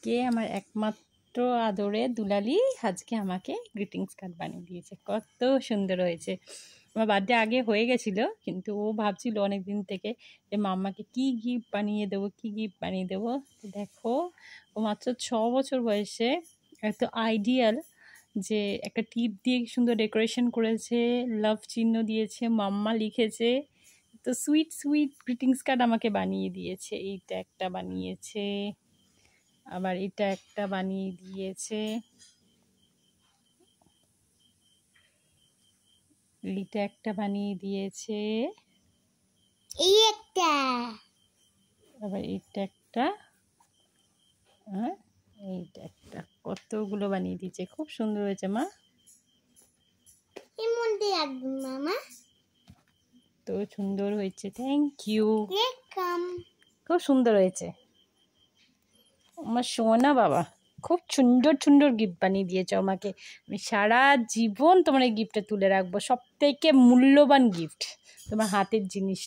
আজকে আমার একমাত্র আদরে দুলালি আজকে আমাকে গ্রিটিংস কার্ড বানিয়ে দিয়েছে। কত সুন্দর হয়েছে। আমার বার্থডে আগে হয়ে গেছিলো, কিন্তু ও ভাবছিল অনেক দিন থেকে যে মাম্মাকে কি গিফট বানিয়ে দেবো, কি গিফট বানিয়ে দেবো। তো দেখো, ও মাত্র 6 বছর বয়সে এত আইডিয়াল যে একটা টিপ দিয়ে সুন্দর ডেকোরেশন করেছে, লাভ চিহ্ন দিয়েছে, মাম্মা লিখেছে। তো সুইট সুইট গ্রিটিংস কার্ড আমাকে বানিয়ে দিয়েছে। এইটা একটা বানিয়েছে, আবার এটা একটা বানিয়ে দিয়েছে, এটা একটা বানিয়ে দিয়েছে, এই একটা, আবার এটা একটা, এইটা একটা। কতগুলো বানিয়ে দিয়েছে, খুব সুন্দর হয়েছে মা। এর মধ্যে রাখবো মামা। তো সুন্দর হয়েছে, থ্যাংক ইউ। ওয়েলকাম। খুব সুন্দর হয়েছে আমার সোনা বাবা, খুব সুন্দর সুন্দর গিফট বানিয়ে দিয়েছো আমাকে। আমি সারা জীবন তোমার এই গিফটটা তুলে রাখবো, সব থেকে মূল্যবান গিফট তোমার হাতের জিনিস।